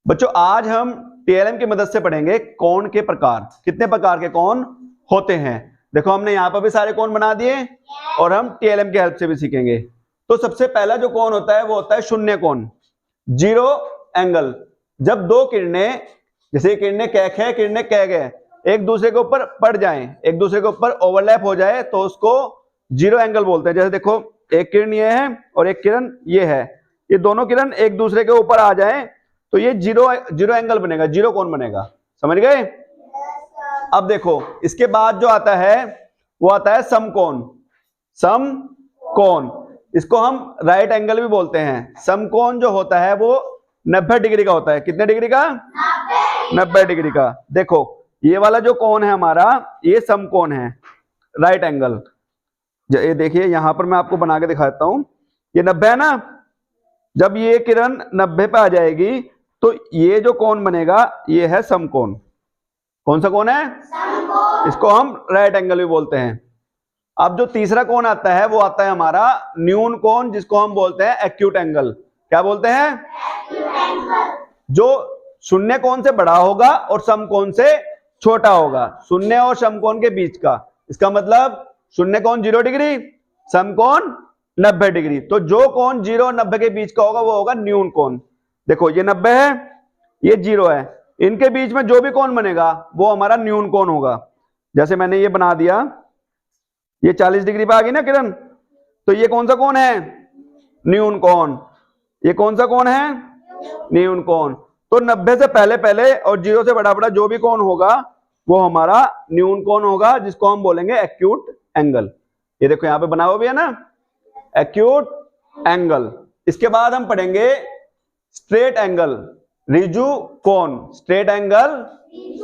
बच्चों आज हम टीएलएम की मदद से पढ़ेंगे कोण के प्रकार। कितने प्रकार के कोण होते हैं। देखो हमने यहाँ पर भी सारे कोण बना दिए और हम टीएलएम की हेल्प से भी सीखेंगे। तो सबसे पहला जो कोण होता है वो होता है शून्य कोण, जीरो एंगल। जब दो किरणें, जैसे किरणें कैक है, किरणें कैग है, एक दूसरे के ऊपर पड़ जाएं, एक दूसरे के ऊपर ओवरलैप हो जाए तो उसको जीरो एंगल बोलते हैं। जैसे देखो एक किरण ये है और एक किरण ये है, ये दोनों किरण एक दूसरे के ऊपर आ जाएं तो ये जीरो एंगल बनेगा, जीरो कोण बनेगा। समझ गए। अब देखो इसके बाद जो आता है वो आता है समकोण। समकोण, इसको हम राइट एंगल भी बोलते हैं। समकोण जो होता है वो 90 डिग्री का होता है। कितने डिग्री का? 90 डिग्री का। देखो ये वाला जो कोण है हमारा, ये समकोण है, राइट एंगल। ये देखिए यहां पर मैं आपको बना के दिखाता हूं, ये 90 है ना। जब ये किरण 90 पे आ जाएगी तो ये जो कोण बनेगा ये है समकोण। कौन सा कोण है? समकोण। इसको हम राइट एंगल भी बोलते हैं। अब जो तीसरा कोण आता है वो आता है हमारा न्यून कोण, जिसको हम बोलते हैं एक्यूट एंगल। क्या बोलते हैं? Acute angle. जो शून्य कोण से बड़ा होगा और समकोण से छोटा होगा, शून्य और समकोण के बीच का। इसका मतलब शून्य कोण 0 डिग्री, समकोण 90 डिग्री। तो जो कोण 0 और 90 के बीच का होगा वो होगा न्यून कोण। देखो ये 90 है, ये 0 है, इनके बीच में जो भी कोण बनेगा वो हमारा न्यून कोण होगा। जैसे मैंने ये बना दिया, ये 40 डिग्री पे आ गई ना किरण, तो ये कौन सा कोण है? न्यून कोण। ये कौन सा कोण है? न्यून कोण। तो 90 से पहले पहले और 0 से बड़ा बड़ा जो भी कोण होगा वो हमारा न्यून कोण होगा, जिसको हम बोलेंगे एक्यूट एंगल। ये देखो यहां पे बना हुआ भी है ना, एक्यूट एंगल। इसके बाद हम पढ़ेंगे स्ट्रेट एंगल, रिजु कोण। स्ट्रेट एंगल,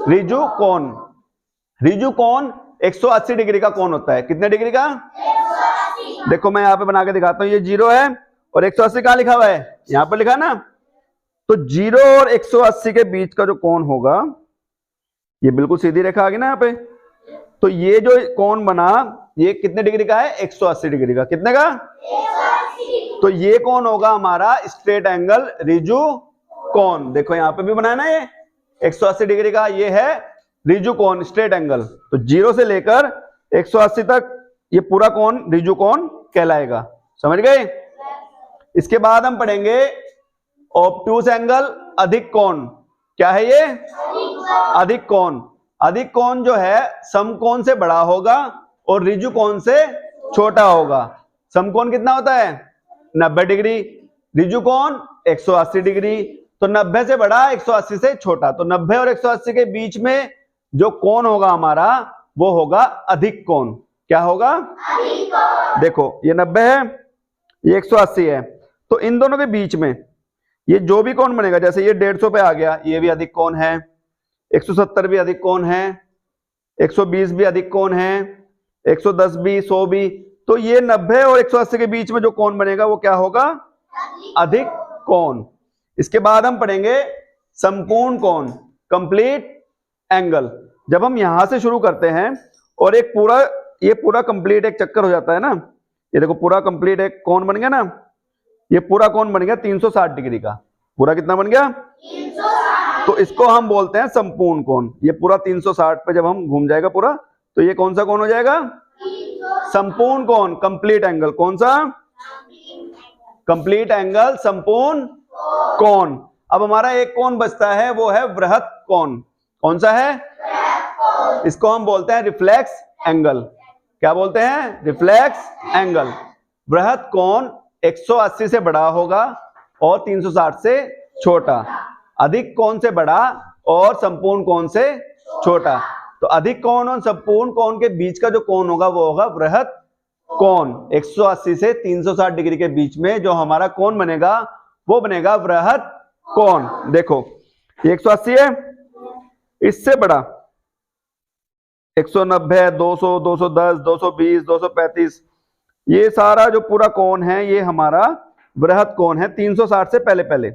रिजु कोण। रिजु कोण 180 डिग्री का कोण होता है। कितने डिग्री का? 180। देखो मैं यहाँ पे बना के दिखाता हूँ, ये 0 है और 180 कहाँ लिखा हुआ है? यहाँ पर लिखा है ना। तो 0 और 180 के बीच का जो कोण होगा, ये बिल्कुल सीधी रेखा आ गई ना यहाँ पे। तो ये जो कोण बना ये कितने डिग्री का है? 180 डिग्री का। कितने का? 180। तो ये कोण होगा हमारा स्ट्रेट एंगल, रिजु कोण। देखो यहाँ पे भी बनाया ना, ये 180 डिग्री का ये है रिजु कोण, स्ट्रेट एंगल। तो 0 से लेकर 180 तक ये पूरा कोण रिजु कोण कहलाएगा। समझ गए। इसके बाद हम पढ़ेंगे ऑब्टूस एंगल, अधिक कोण। क्या है ये? अधिक कोण। अधिक कोण जो है समकोण से बड़ा होगा और रिजु कोण से छोटा होगा। समकोण कितना होता है? 90 डिग्री, रिजु कोण 180 डिग्री। तो 90 से बड़ा, 180 से छोटा। तो 90 और 180 के बीच में जो कोण होगा हमारा वो होगा अधिक कोण। क्या होगा? अधिक कोण। देखो ये 90 है, ये 180 है, तो इन दोनों के बीच में ये जो भी कोण बनेगा, जैसे ये 150 पे आ गया, ये भी अधिक कोण है। 170 भी अधिक कोण है, 120 भी अधिक कोण है, 110 भी, 100 भी। तो ये 90 और 180 के बीच में जो कोण बनेगा वो क्या होगा? अधिक कोण। इसके बाद हम पढ़ेंगे संपूर्ण कोण, कंप्लीट एंगल। जब हम यहां से शुरू करते हैं और एक पूरा, ये पूरा कंप्लीट एक चक्कर हो जाता है ना, ये देखो पूरा कंप्लीट एक कोण बन गया ना, ये पूरा कोण बन गया 360 डिग्री का। पूरा कितना बन गया? 360। तो इसको हम बोलते हैं संपूर्ण कोण। ये पूरा 360 पे जब हम घूम जाएगा पूरा, तो ये कौन सा कोण हो जाएगा? संपूर्ण कोण, कंप्लीट एंगल। कौन सा? कंप्लीट एंगल, संपूर्ण कोण। अब हमारा एक कोण बचता है, वो है वृहत कोण। कौन सा है? इसको हम बोलते हैं रिफ्लेक्स एंगल। क्या बोलते हैं? Reflex angle. वृहत कोण 180 से बड़ा होगा और 360 से छोटा। अधिक कोण से बड़ा और संपूर्ण कोण से छोटा। तो अधिक कोण और संपूर्ण कोण के बीच का जो कोण होगा वो होगा वृहत कोण। 180 से 360 डिग्री के बीच में जो हमारा कोण बनेगा वो बनेगा वृहत कोण। देखो ये 180 है, इससे बड़ा 190, 200, 210, 220, 235, ये सारा जो पूरा कोण है ये हमारा वृहत कोण है 360 से पहले पहले।